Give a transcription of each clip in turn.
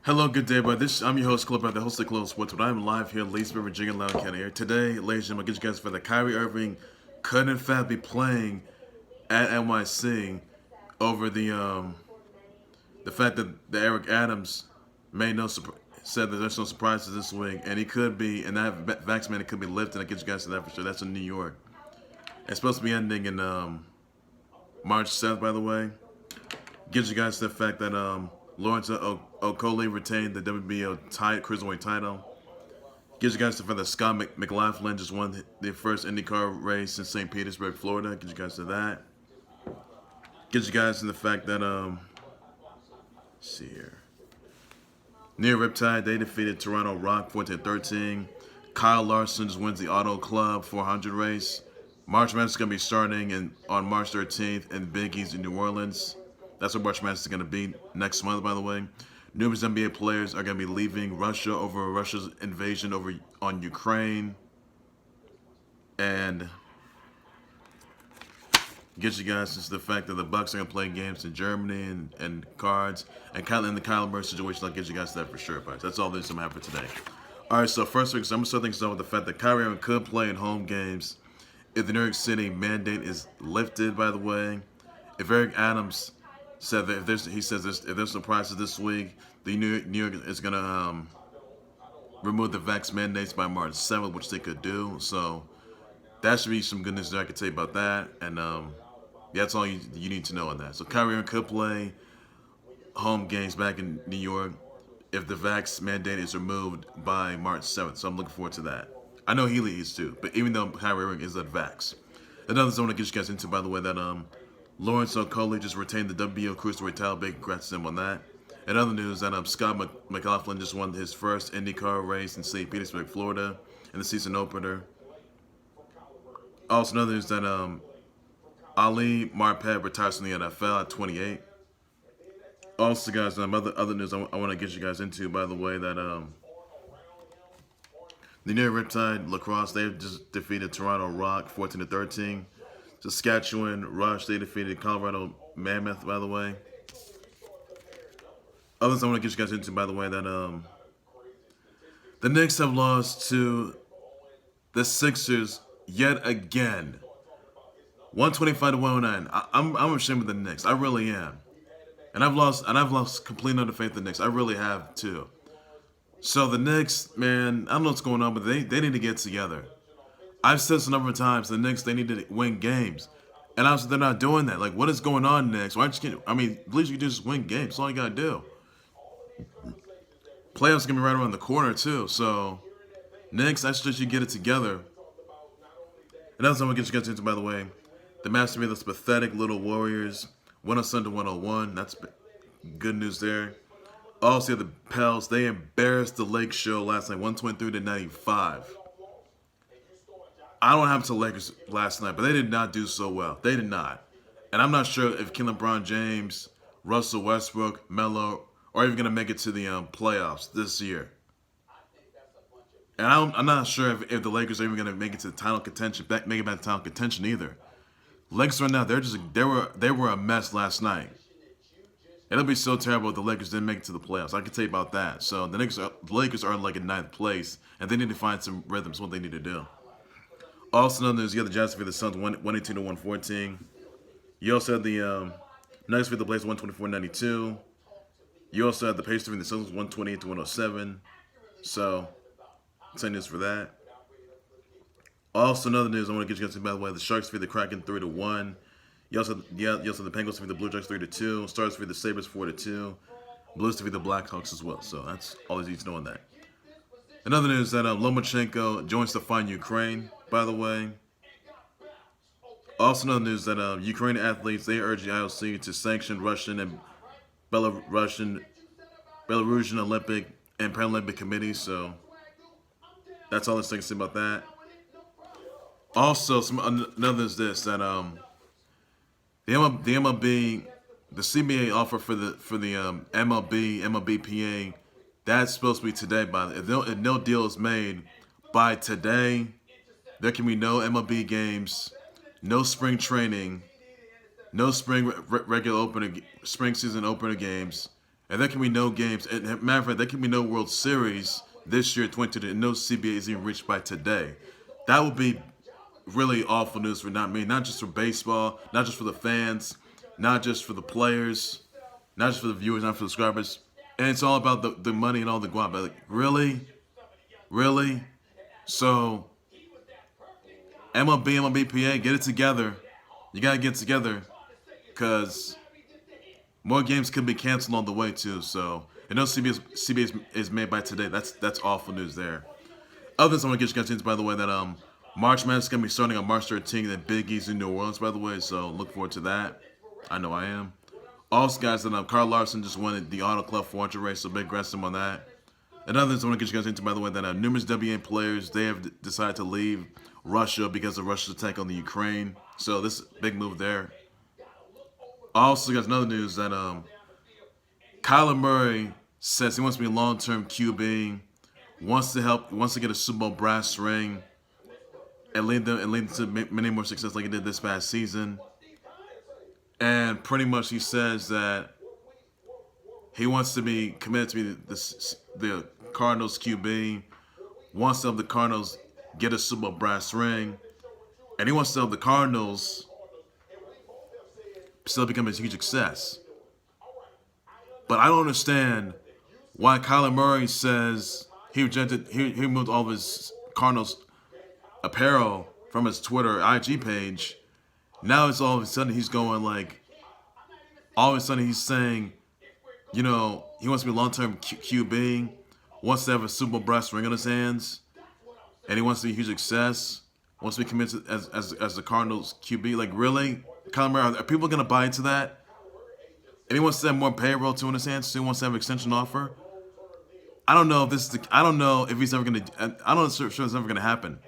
Hello, good day, bud. I'm your host, Clip, the host of Close Sports. But I'm live here in Leesburg, Virginia, Loudoun County. Here today, ladies and gentlemen, I'll get you guys for the Kyrie Irving could in fact be playing at NYC over the fact that the Eric Adams made said that there's no surprises this week, and he could be, and that vaccine could be lifted. I get you guys to that for sure. That's in New York. It's supposed to be ending in March 7th, by the way. Gives you guys the fact that Lawrence Okolie retained the WNBA cruiserweight title. Gives you guys the fact that Scott McLaughlin just won the first IndyCar race in St. Petersburg, Florida. Gives you guys to that. Gives you guys the fact that let's see here. Near Riptide, they defeated Toronto Rock 14-13. Kyle Larson just wins the Auto Club 400 race. March Madness is going to be starting on March 13th in Big East in New Orleans. That's where March Madness is going to be next month, by the way. Numerous NBA players are going to be leaving Russia over Russia's invasion on Ukraine. And get you guys just the fact that the Bucks are going to play games in Germany and cards. And in the Kyler Murray situation, I'll get you guys that for sure. But that's all this I'm going to have for today. All right, so first, I'm going to start things off with the fact that Kyrie Irving could play in home games if the New York City mandate is lifted, by the way. If Eric Adams said that if there's surprises this week, the New York is gonna remove the vax mandates by March 7th, which they could do. So that should be some good news that I can tell you about that. And that's all you need to know on that. So Kyrie Irving could play home games back in New York if the vax mandate is removed by March 7th. So I'm looking forward to that. I know Healy is too, but even though Kyrie Irving is at vax. Another thing I want to get you guys into, by the way, that Lawrence Okolie just retained the WBO Cruiserweight title. Big congrats to him on that. And other news that Scott McLaughlin just won his first IndyCar race in St. Petersburg, Florida, in the season opener. Also, another news that Ali Marpet retires from the NFL at 28. Also, guys, other news I want to get you guys into, by the way, that the New Riptide lacrosse, they just defeated Toronto Rock 14-13. Saskatchewan Rush, they defeated Colorado Mammoth, by the way. Others I want to get you guys into, by the way, that the Knicks have lost to the Sixers yet again. 125-109. I'm ashamed of the Knicks. I really am. And I've lost complete under faith in the Knicks. I really have too. So the Knicks, man, I don't know what's going on, but they need to get together. I've said this a number of times. The Knicks, they need to win games, and obviously they're not doing that. Like, what is going on, Knicks? Why don't you at least you can just win games. That's all you gotta do. Playoffs gonna be right around the corner too. So, Knicks, I suggest you get it together. And that's what I'm gonna get you guys into, by the way. The Mavs to me, those pathetic little Warriors, 107-101. That's good news there. Also, the Pels, they embarrassed the Lake Show last night, 123-95. I don't have to Lakers last night, but they did not do so well. They did not. And I'm not sure if LeBron James, Russell Westbrook, Melo are even going to make it to the playoffs this year. And I'm not sure if the Lakers are even going to make it to the title contention, make it back to title contention either. Lakers right now, they were a mess last night. It'll be so terrible if the Lakers didn't make it to the playoffs. I can tell you about that. So the Lakers are like in ninth place, and they need to find some rhythms. What they need to do. Also, another news, you got the Jazz for the Suns 118-114. You also had the Nuggets for the Blazers 124-92. You also had the Pacers for the Suns 128-107. So, 10 news for that. Also, another news I want to get you guys to, by the way, the Sharks for the Kraken 3-1. You also have the Penguins for the Blue Jackets 3-2. Stars for the Sabres 4-2. Blues to be the Blackhawks as well. So that's all you need to know on that. Another news that Lomachenko joins to find Ukraine, by the way. Also another news that Ukrainian athletes, they urge the IOC to sanction Russian and Belarusian Olympic and Paralympic committees. So that's all there's to say about that. Also, another is this, that the MLB, the CBA offer for the MLBPA, that's supposed to be today. If no deal is made by today, there can be no MLB games, no spring training, no spring regular spring season opener games, and there can be no games. And matter of fact, there can be no World Series this year, 2020, and no CBA is even reached by today. That would be really awful news for not me, not just for baseball, not just for the fans, not just for the players, not just for the viewers, not for the subscribers. And it's all about the money and all the guap. But like, really? Really? So, MLB, MLBPA, get it together. You got to get it together because more games could be canceled on the way, too. So, I know CBS is made by today. That's awful news there. Other things I want to get you guys into, by the way, that March Madness is going to be starting on March 13th at Big E's in New Orleans, by the way. So, look forward to that. I know I am. Also, guys, that Carl Larson just won the Auto Club 400 race, so big congrats to him on that. Another thing I want to get you guys into, by the way, that numerous WNBA players, they have decided to leave Russia because of Russia's attack on the Ukraine. So this big move there. Also, guys, another news that Kyler Murray says he wants to be a long-term QB, wants to get a Super Bowl brass ring, and lead them to many more success like he did this past season. And pretty much he says that he wants to be committed to be the Cardinals QB, wants to have the Cardinals get a Super Bowl brass ring, and he wants to have the Cardinals still become a huge success. But I don't understand why Kyler Murray says he removed all of his Cardinals apparel from his Twitter IG page. Now it's all of a sudden he's going like, all of a sudden he's saying, you know, he wants to be a long-term QB, wants to have a Super Bowl brass ring on his hands, and he wants to be a huge success, wants to be committed as the Cardinals QB. Like, really? Kyler Murray, are people going to buy into that? And he wants to have more payroll too in his hands, so he wants to have an extension offer. I don't know if I don't know if he's ever going to, I don't know if it's ever going to happen.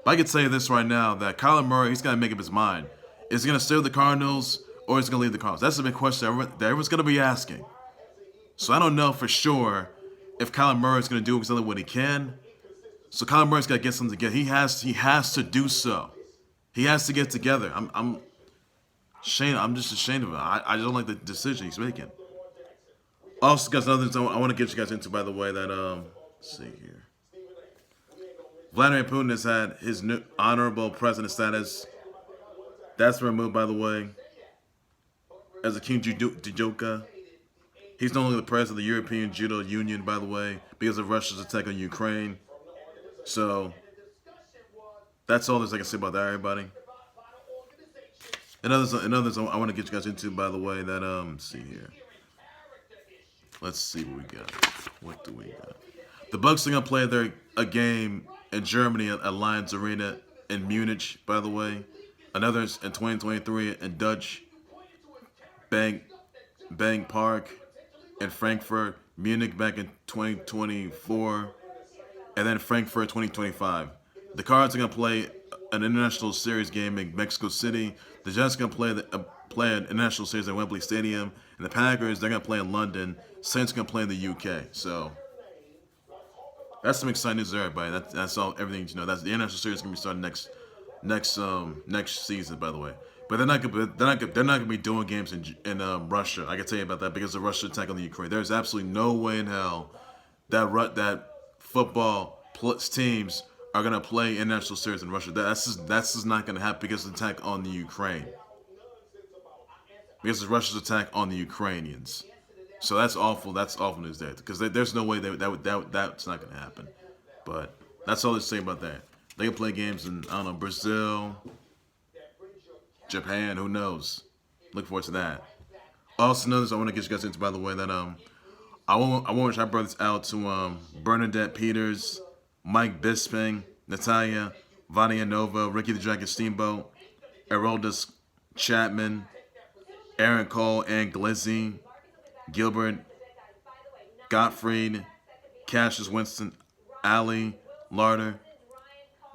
But I can tell you this right now, that Kyler Murray, he's got to make up his mind. Is he going to stay with the Cardinals, or is he going to leave the Cardinals? That's the big question that everyone's going to be asking. So I don't know for sure if Kyler Murray is going to do exactly what he can. So Kyler Murray's got to get something together. He has to do so. He has to get together. I'm just ashamed of it. I don't like the decision he's making. Also, guys, another thing I want to get you guys into, by the way, that let's see here. Vladimir Putin has had his new honorable president status. That's removed, by the way, as a King Judoka. He's no longer the president of the European Judo Union, by the way, because of Russia's attack on Ukraine. So, that's all there's I can say about that, everybody. Another thing I want to get you guys into, by the way, that, let's see here. Let's see what we got. What do we got? The Bucks are going to play a game in Germany at Allianz Arena in Munich, by the way. Another in 2023 in Dutch Bank Park in Frankfurt, Munich back in 2024, and then Frankfurt 2025. The Cards are going to play an international series game in Mexico City. The Jets are going to play an international series at Wembley Stadium. And the Packers, they're going to play in London. Saints are going to play in the UK. So that's some exciting news there, everybody. That's all. Everything you know. That's the international series going to be starting next season, by the way. But they're not going to be doing games in Russia. I can tell you about that because of Russia's attack on the Ukraine. There's absolutely no way in hell that football teams are going to play international series in Russia. That's just not going to happen because of the attack on the Ukraine. Because of Russia's attack on the Ukrainians. So that's awful. That's awful news there. Because there's no way that's not going to happen. But that's all they say about that. They can play games in, I don't know, Brazil, Japan, who knows. Look forward to that. Also, another thing I want to get you guys into, by the way, that I want to shout brothers out to Bernadette Peters, Mike Bisping, Natalia, Vadia Nova, Ricky the Dragon Steamboat, Erroldus Chapman, Aaron Cole, and Glizzy, Gilbert, Gottfried, Cassius Winston, Ali, Larder,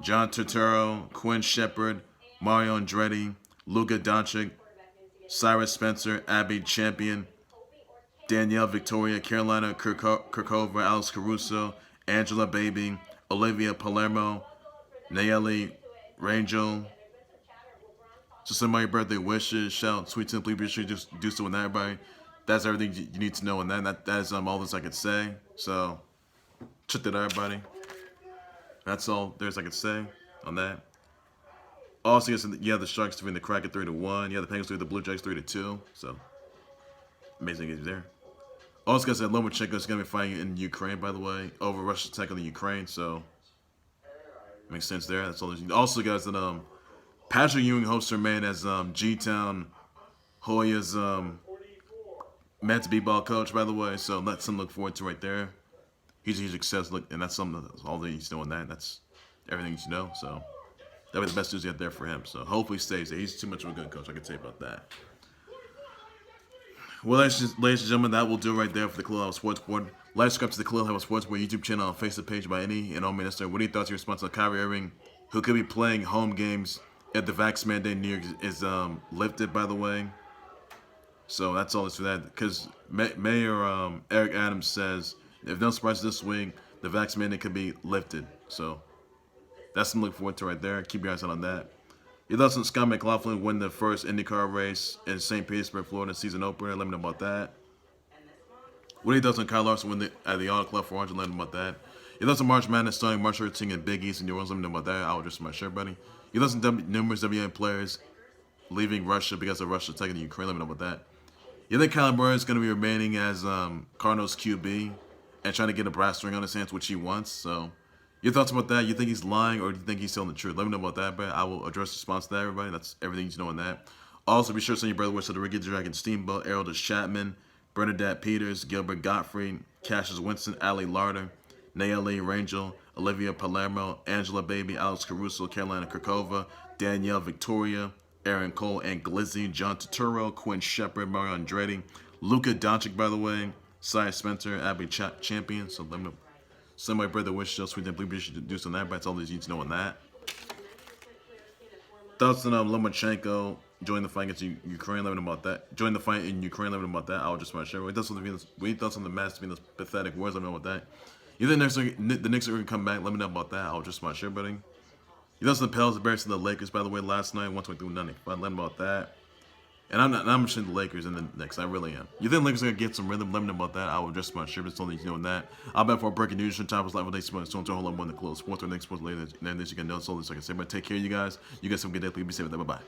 John Turturro, Quinn Shepard, Mario Andretti, Luka Doncic, Cyrus Spencer, Abby Champion, Danielle Victoria, Carolina Kirkova, Alex Caruso, Angela Baby, Olivia Palermo, Nayeli Rangel. So somebody birthday wishes, shout, sweet simply, be sure to just do so with everybody. that's everything you need to know. And that is all this I could say. So check that out, everybody. That's all there's I could say on that. Also, you have the Sharks defeating the Kraken 3-1. You have the Penguins defeating the Blue Jays 3-2. So amazing games there. Also, guys, that Lomachenko is going to be fighting in Ukraine, by the way, over Russia's attack on the Ukraine. So makes sense there. That's all. Also, guys, that Patrick Ewing hosts remain as G-Town Hoya's Mets b-ball coach, by the way. So that's something to look forward to right there. He's a huge success, and that's something that's all that he's doing. That's everything you should know. So that'll be the best news you get there for him. So hopefully he stays there. He's too much of a good coach. I can tell you about that. Well, ladies and gentlemen, that will do right there for the Clubhouse Sports Board. Like, subscribe to the Clubhouse Sports Board YouTube channel and Facebook page by any and all minister. What are your thoughts, your response on Kyrie Irving, who could be playing home games if the vax mandate in New York is lifted, by the way? So that's all it's for that. Because Mayor Eric Adams says, if no surprise this week, the vax mandate could be lifted. So that's something to look forward to right there. Keep your eyes out on that. Your thoughts on Scott McLaughlin win the first IndyCar race in St. Petersburg, Florida, season opener? Let me know about that. What are your thoughts on Kyle Larson win at the Auto Club for 100? Let me know about that. Your thoughts on March Madness starting March 13 in Big East in New Orleans? Let me know about that. I'll just my shirt, buddy. Your thoughts on numerous WNBA players leaving Russia because of Russia attacking Ukraine? Let me know about that. You think Kyler Murray is going to be remaining as Cardinals QB and trying to get a brass ring on his hands, which he wants? So your thoughts about that? You think he's lying or do you think he's telling the truth? Let me know about that, but I will address the response to that, everybody. That's everything you know on that. Also, be sure to send your brother wishes to the Ricky Dragon Steamboat, Errol Chapman, Bernadette Peters, Gilbert Gottfried, Cassius Winston, Ali Larder, Nayeli Rangel, Olivia Palermo, Angela Baby, Alex Caruso, Carolina Kirkova, Danielle Victoria, Aaron Cole, and Glizzy, John Turturro, Quinn Shepard, Mario Andretti, Luka Doncic, by the way, Cy Spencer, Abby Champion. So let me know. Send my brother wish just we didn't believe we should do some of that, but that's all you need to know on that. Thoughts on Lomachenko join the fight against Ukraine? Let me know about that. Join the fight in Ukraine. Let me know about that. I'll just want to share. We thoughts on the Mavs being those pathetic words. Let me know about that. You think the Knicks are going to come back? Let me know about that. I'll just want to share, buddy. You thoughts on the Pels embarrassing the Lakers, by the way, last night, 123-95. Let me know about that. And I'm interested in the Lakers and the Knicks. I really am. You think the Lakers are going to get some rhythm? Let me know about that. I will just my share. It's only you know that. I'll bet for breaking news. Top is live with Sports. Don't hold on one to close. Sports or next sports later. And then you can know. So I can say. But take care, you guys. You guys have a good day. Please be safe. Bye bye.